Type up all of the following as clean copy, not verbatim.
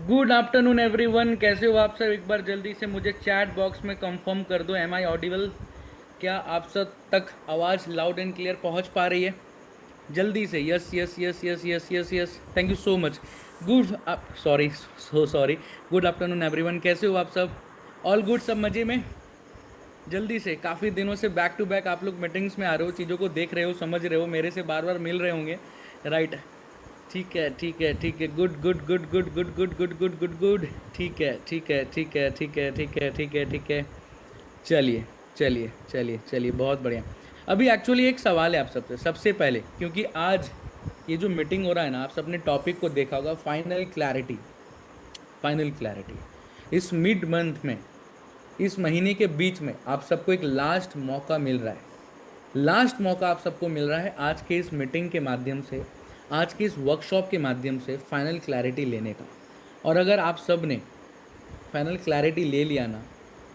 Good afternoon everyone, कैसे हो आप सब? एक बार जल्दी से मुझे चैट बॉक्स में कंफर्म कर दो, एम आई ऑडिबल? क्या आप सब तक आवाज़ लाउड एंड क्लियर पहुंच पा रही है? जल्दी से yes yes yes yes yes yes yes, thank you so much. Good sorry, so sorry. Good afternoon everyone, कैसे हो आप सब? ऑल गुड, सब मज़े में? जल्दी से, काफ़ी दिनों से बैक टू बैक आप लोग मीटिंग्स में आ रहे हो, चीज़ों को देख रहे हो, समझ रहे हो, मेरे से बार बार मिल रहे होंगे, राइट? ठीक है ठीक है ठीक है, good good good good good good good good good good. ठीक है ठीक है ठीक है ठीक है ठीक है ठीक है ठीक है। चलिए चलिए चलिए चलिए, बहुत बढ़िया। अभी एक्चुअली एक सवाल है आप सबसे, सबसे पहले, क्योंकि आज ये जो मीटिंग हो रहा है ना, आप सबने टॉपिक को देखा होगा, फाइनल क्लैरिटी। फाइनल क्लैरिटी इस मिड मंथ में, इस महीने के बीच में आप सबको एक लास्ट मौका मिल रहा है। लास्ट मौका आप सबको मिल रहा है आज के इस मीटिंग के माध्यम से, आज के इस वर्कशॉप के माध्यम से फाइनल क्लैरिटी लेने का। और अगर आप सब ने फाइनल क्लैरिटी ले लिया ना,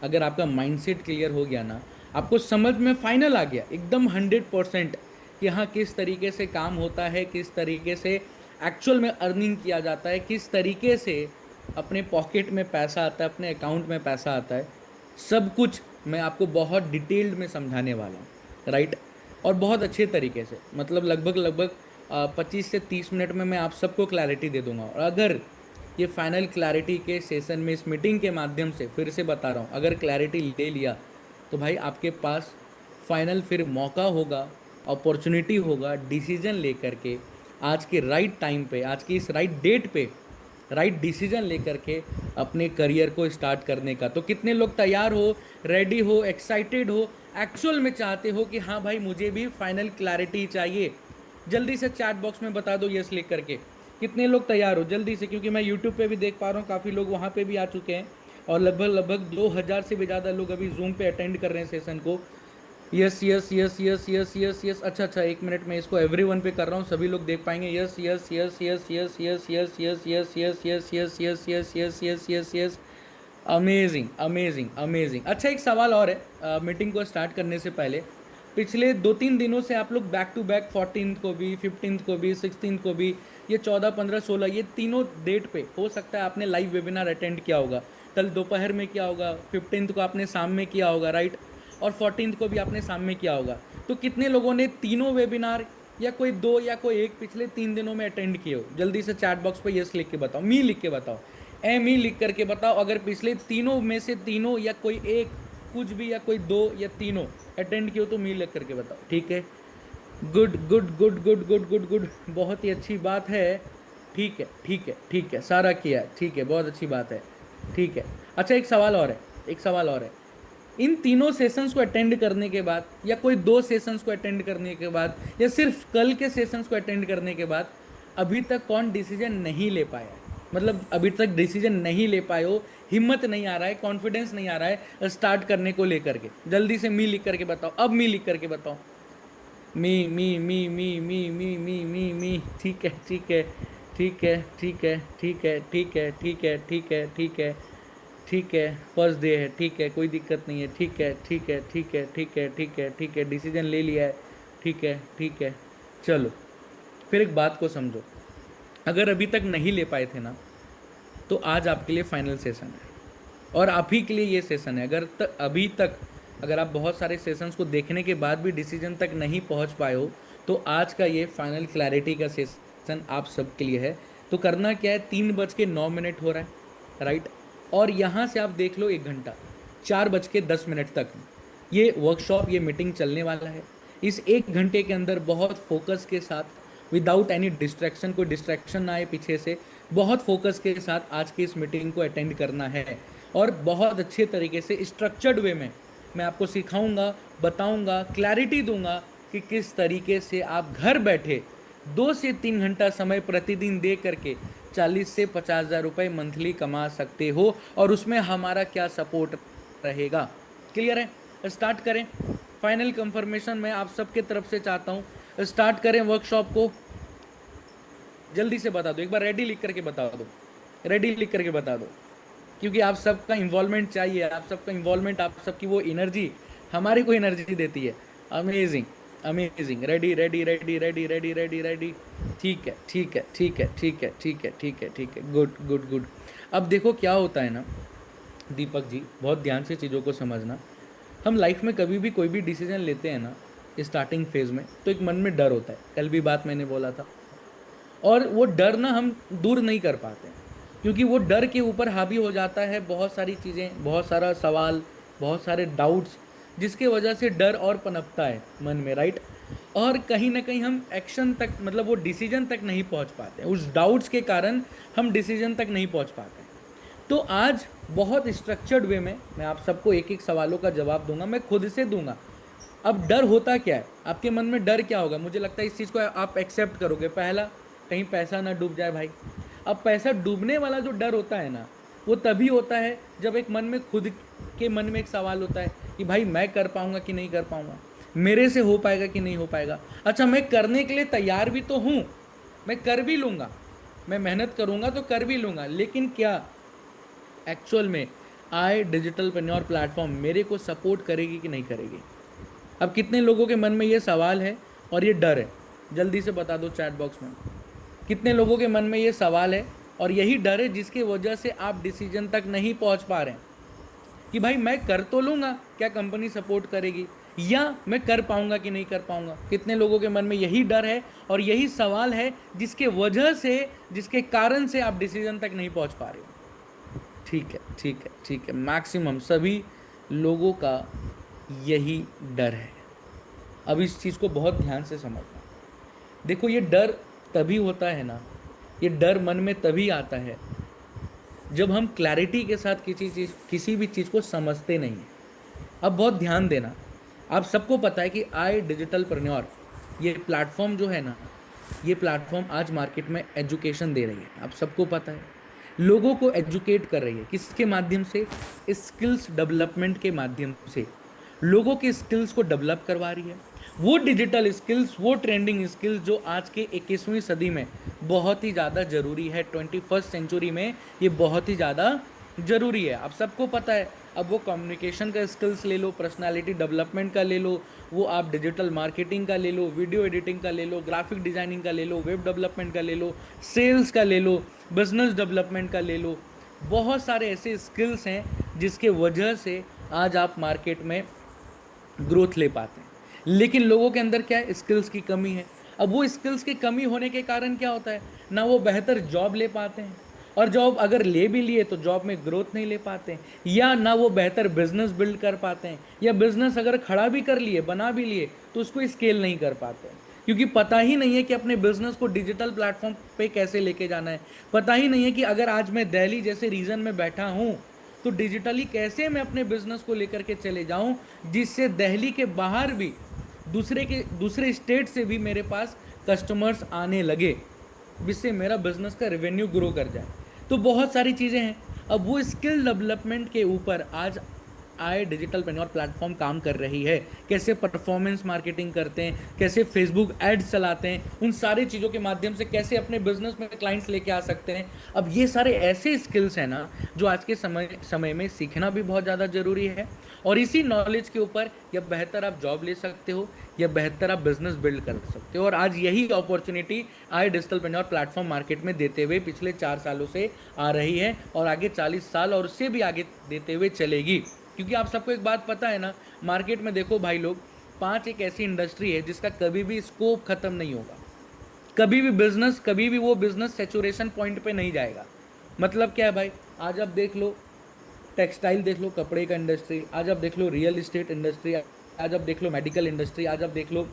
अगर आपका माइंडसेट क्लियर हो गया ना, आपको समझ में फाइनल आ गया एकदम 100% कि हाँ किस तरीके से काम होता है, किस तरीके से एक्चुअल में अर्निंग किया जाता है, किस तरीके से अपने पॉकेट में पैसा आता है, अपने अकाउंट में पैसा आता है, सब कुछ मैं आपको बहुत डिटेल्ड में समझाने वाला हूँ, राइट? और बहुत अच्छे तरीके से, मतलब लगभग लगभग 25 से 30 मिनट में मैं आप सबको क्लैरिटी दे दूंगा। और अगर ये फाइनल क्लैरिटी के सेशन में, इस मीटिंग के माध्यम से, फिर से बता रहा हूँ, अगर क्लैरिटी ले लिया तो भाई आपके पास फाइनल फिर मौका होगा, अपॉर्चुनिटी होगा डिसीजन लेकर के, आज के राइट टाइम पे, आज की इस राइट डेट पे राइट डिसीजन लेकर के अपने करियर को स्टार्ट करने का। तो कितने लोग तैयार हो, रेडी हो, एक्साइटेड हो, एक्चुअल में चाहते हो कि हाँ भाई मुझे भी फाइनल क्लैरिटी चाहिए? जल्दी से चैट बॉक्स में बता दो यस लिख करके। कितने लोग तैयार हो जल्दी से, क्योंकि मैं यूट्यूब पे भी देख पा रहा हूँ काफ़ी लोग वहाँ पे भी आ चुके हैं, और लगभग लगभग 2000 से भी ज़्यादा लोग अभी जूम पे अटेंड कर रहे हैं सेशन को। Yes yes yes yes yes yes yes, अच्छा अच्छा, 1 मिनट में इसको एवरीवन पे कर रहा हूँ, सभी लोग देख पाएंगे। Yes yes yes yes yes yes yes yes yes yes yes yes yes yes yes yes yes yes. Amazing amazing amazing. अच्छा, एक सवाल और है मीटिंग को स्टार्ट करने से पहले। पिछले 2-3 दिनों से आप लोग बैक टू बैक 14th को भी, 15th को भी, 16th को भी, ये 14, 15, 16, ये तीनों डेट पे हो सकता है आपने लाइव वेबिनार अटेंड किया होगा। कल दोपहर में किया होगा, 15th को आपने शाम में किया होगा, राइट? और 14th को भी आपने शाम में किया होगा। तो कितने लोगों ने तीनों वेबिनार, या कोई दो या कोई एक, पिछले 3 दिनों में अटेंड किए हो? जल्दी से चैट बॉक्स पे यस लिख के बताओ, मी लिख के बताओ, एम ई लिख करके बताओ। अगर पिछले तीनों में से तीनों या कोई एक, कुछ भी, या कोई दो या तीनों अटेंड किए हो तो मी लिख करके बताओ, ठीक है? Good good good good good good good, बहुत ही अच्छी बात है। ठीक है ठीक है ठीक है, सारा किया है, ठीक है, बहुत अच्छी बात है, ठीक है। अच्छा, एक सवाल और है, एक सवाल और है। इन तीनों सेशंस को अटेंड करने के बाद, या कोई दो सेशंस को अटेंड करने के बाद, या सिर्फ कल के सेशंस को अटेंड करने के बाद अभी तक कौन डिसीजन नहीं ले पाया है? मतलब अभी तक डिसीजन नहीं ले पाए हो, हिम्मत नहीं आ रहा है, कॉन्फिडेंस नहीं आ रहा है स्टार्ट करने को लेकर के, जल्दी से मी लिख करके बताओ, अब मी लिख करके बताओ। मी मी मी मी मी मी मी मी मी, ठीक है ठीक है ठीक है ठीक है ठीक है ठीक है ठीक है ठीक है ठीक है ठीक है, फर्स्ट डे है, ठीक है, कोई दिक्कत नहीं है, ठीक है ठीक है ठीक है ठीक है ठीक है ठीक है, डिसीजन ले लिया है, ठीक है ठीक है। चलो, फिर एक बात को समझो, अगर अभी तक नहीं ले पाए थे ना, तो आज आपके लिए फाइनल सेशन है, और आप ही के लिए ये सेशन है। अभी तक अगर आप बहुत सारे सेशंस को देखने के बाद भी डिसीजन तक नहीं पहुंच पाए हो, तो आज का ये फाइनल क्लैरिटी का सेशन आप सबके लिए है। तो करना क्या है, 3:09 हो रहा है, राइट? और यहाँ से आप देख लो 1 घंटा, 4:10 तक ये वर्कशॉप, ये मीटिंग चलने वाला है। इस 1 घंटे के अंदर बहुत फोकस के साथ, विदाउट एनी डिस्ट्रैक्शन, कोई डिस्ट्रैक्शन ना आए पीछे से, बहुत फोकस के साथ आज की इस मीटिंग को अटेंड करना है। और बहुत अच्छे तरीके से स्ट्रक्चर्ड वे में मैं आपको सिखाऊंगा, बताऊंगा, क्लैरिटी दूंगा कि किस तरीके से आप घर बैठे 2 से 3 घंटा समय प्रतिदिन दे करके 40 से 50 हज़ार रुपये मंथली कमा सकते हो, और उसमें हमारा क्या सपोर्ट रहेगा। क्लियर है? स्टार्ट करें। फाइनल कंफर्मेशन मैं आप सबके तरफ से चाहता हूँ, स्टार्ट करें वर्कशॉप को। जल्दी से बता दो, एक बार रेडी लिख करके बता दो, रेडी लिख करके बता दो, क्योंकि आप सबका इन्वॉल्वमेंट चाहिए, आप सबका इन्वॉल्वमेंट, आप सबकी वो एनर्जी हमारी को एनर्जी देती है। Amazing. Amazing, ready ready ready ready ready ready ready. ठीक है ठीक है ठीक है ठीक है ठीक है ठीक है ठीक है, गुड गुड गुड। अब देखो क्या होता है ना दीपक जी, बहुत ध्यान से चीज़ों को समझना। हम लाइफ में कभी भी कोई भी डिसीजन लेते हैं ना स्टार्टिंग फेज में, तो एक मन में डर होता है, कल भी बात मैंने बोला था। और वो डर ना हम दूर नहीं कर पाते, क्योंकि वो डर के ऊपर हावी हो जाता है बहुत सारी चीज़ें, बहुत सारा सवाल, बहुत सारे डाउट्स, जिसके वजह से डर और पनपता है मन में, राइट। और कहीं ना कहीं हम एक्शन तक, मतलब वो डिसीजन तक नहीं पहुंच पाते, उस डाउट्स के कारण हम डिसीजन तक नहीं पहुंच पाते। तो आज बहुत स्ट्रक्चर्ड वे में मैं आप सबको एक एक सवालों का जवाब दूंगा, मैं खुद से दूंगा। अब डर होता क्या है, आपके मन में डर क्या होगा, मुझे लगता है इस चीज़ को आप एक्सेप्ट करोगे। पहला, कहीं पैसा ना डूब जाए भाई। अब पैसा डूबने वाला जो डर होता है ना, वो तभी होता है जब एक मन में, खुद के मन में एक सवाल होता है कि भाई मैं कर पाऊंगा कि नहीं कर पाऊंगा, मेरे से हो पाएगा कि नहीं हो पाएगा। अच्छा, मैं करने के लिए तैयार भी तो हूँ, मैं कर भी लूँगा, मैं मेहनत करूँगा तो कर भी लूँगा, लेकिन क्या एक्चुअल में आई डिजिटलप्रेन्योर प्लेटफॉर्म मेरे को सपोर्ट करेगी कि नहीं करेगी। अब कितने लोगों के मन में ये सवाल है और ये डर है, जल्दी से बता दो चैट बॉक्स में। कितने लोगों के मन में ये सवाल है और यही डर है जिसकी वजह से आप डिसीजन तक नहीं पहुंच पा रहे हैं कि भाई मैं कर तो लूँगा, क्या कंपनी सपोर्ट करेगी, या मैं कर पाऊंगा कि नहीं कर पाऊंगा। कितने लोगों के मन में यही डर है और यही सवाल है जिसके वजह से, जिसके कारण से आप डिसीजन तक नहीं पहुंच पा रहे हो। ठीक है ठीक है ठीक है, मैक्सिमम सभी लोगों का यही डर है। अब इस चीज़ को बहुत ध्यान से समझना। देखो, ये डर तभी होता है ना, ये डर मन में तभी आता है जब हम क्लैरिटी के साथ किसी भी चीज़ को समझते नहीं हैं। अब बहुत ध्यान देना, आप सबको पता है कि आई डिजिटलप्रेन्योर ये प्लेटफॉर्म जो है ना, ये प्लेटफॉर्म आज मार्केट में एजुकेशन दे रही है, आप सबको पता है। लोगों को एजुकेट कर रही है, किसके माध्यम से, स्किल्स डेवलपमेंट के माध्यम से लोगों के स्किल्स को डेवलप करवा रही है। वो डिजिटल स्किल्स, वो ट्रेंडिंग स्किल्स जो आज के 21वीं सदी में बहुत ही ज़्यादा ज़रूरी है, 21st सेंचुरी में ये बहुत ही ज़्यादा ज़रूरी है, आप सबको पता है। अब वो कम्युनिकेशन का स्किल्स ले लो, पर्सनालिटी डेवलपमेंट का ले लो, वो आप डिजिटल मार्केटिंग का ले लो, वीडियो एडिटिंग का ले लो, ग्राफिक डिज़ाइनिंग का ले लो, वेब डेवलपमेंट का ले लो, सेल्स का ले लो, बिजनेस डेवलपमेंट का ले लो। बहुत सारे ऐसे स्किल्स हैं जिसके वजह से आज आप मार्केट में ग्रोथ ले पाते हैं। लेकिन लोगों के अंदर क्या है, स्किल्स की कमी है। अब वो स्किल्स की कमी होने के कारण क्या होता है ना, वो बेहतर जॉब ले पाते हैं, और जॉब अगर ले भी लिए तो जॉब में ग्रोथ नहीं ले पाते हैं, या ना वो बेहतर बिजनेस बिल्ड कर पाते हैं, या बिजनेस अगर खड़ा भी कर लिए, बना भी लिए, तो उसको स्केल नहीं कर पाते हैं, क्योंकि पता ही नहीं है कि अपने बिजनेस को डिजिटल प्लेटफॉर्म पे कैसे लेके जाना है। पता ही नहीं है कि अगर आज मैं दिल्ली जैसे रीजन में बैठा हूँ तो डिजिटली कैसे मैं अपने बिजनेस को लेकर के चले जाऊं, जिससे दिल्ली के बाहर भी दूसरे स्टेट से भी मेरे पास कस्टमर्स आने लगे, जिससे मेरा बिजनेस का रेवेन्यू ग्रो कर जाए। तो बहुत सारी चीज़ें हैं। अब वो स्किल डेवलपमेंट के ऊपर आज आई डिजिटलप्रेन्योर प्लेटफॉर्म काम कर रही है। कैसे परफॉर्मेंस मार्केटिंग करते हैं, कैसे फेसबुक एड्स चलाते हैं, उन सारी चीज़ों के माध्यम से कैसे अपने बिजनेस में क्लाइंट्स लेके आ सकते हैं। अब ये सारे ऐसे स्किल्स हैं ना जो आज के समय में सीखना भी बहुत ज़्यादा ज़रूरी है, और इसी नॉलेज के ऊपर या बेहतर आप जॉब ले सकते हो या बेहतर आप बिजनेस बिल्ड कर सकते हो। और आज यही अपॉर्चुनिटी आई डिजिटलप्रेन्योर प्लेटफॉर्म मार्केट में देते हुए पिछले 4 सालों से आ रही है, और आगे 40 साल और उससे भी आगे देते हुए चलेगी। क्योंकि आप सबको एक बात पता है ना, मार्केट में देखो भाई लोग, 5 एक ऐसी इंडस्ट्री है जिसका कभी भी स्कोप खत्म नहीं होगा, कभी भी वो बिजनेस सेचुरेशन पॉइंट पे नहीं जाएगा। मतलब क्या है भाई, आज आप देख लो टेक्सटाइल, देख लो कपड़े का इंडस्ट्री, आज आप देख लो रियल इस्टेट इंडस्ट्री, आज आप देख लो मेडिकल इंडस्ट्री, आज आप देख लो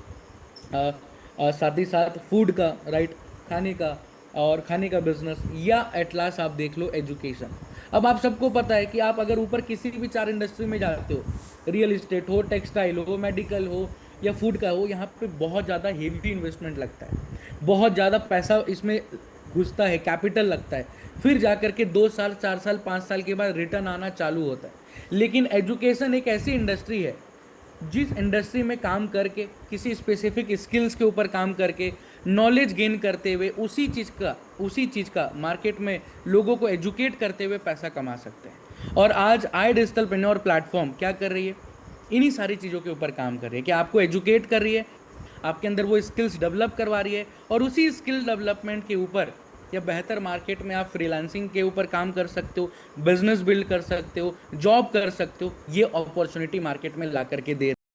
साथ ही साथ फूड का, राइट, खाने का बिजनेस, या एट लास्ट आप देख लो एजुकेशन। अब आप सबको पता है कि आप अगर ऊपर किसी भी 4 इंडस्ट्री में जाते हो, रियल इस्टेट हो, टेक्सटाइल हो, मेडिकल हो या फूड का हो, यहाँ पे बहुत ज़्यादा हेवी इन्वेस्टमेंट लगता है, बहुत ज़्यादा पैसा इसमें घुसता है, कैपिटल लगता है, फिर जाकर के 2 साल 4 साल 5 साल के बाद रिटर्न आना चालू होता है। लेकिन एजुकेशन एक ऐसी इंडस्ट्री है जिस इंडस्ट्री में काम करके, किसी स्पेसिफिक स्किल्स के ऊपर काम करके, नॉलेज गेन करते हुए उसी चीज़ का मार्केट में लोगों को एजुकेट करते हुए पैसा कमा सकते हैं। और आज आई डिजिटलप्रेन्योर प्लेटफॉर्म क्या कर रही है, इन्हीं सारी चीज़ों के ऊपर काम कर रही है कि आपको एजुकेट कर रही है आपके अंदर वो स्किल्स डेवलप करवा रही है, और उसी स्किल डेवलपमेंट के ऊपर या बेहतर मार्केट में आप फ्रीलांसिंग के ऊपर काम कर सकते हो, बिजनेस बिल्ड कर सकते हो, जॉब कर सकते हो, ये अपॉर्चुनिटी मार्केट में ला करके दे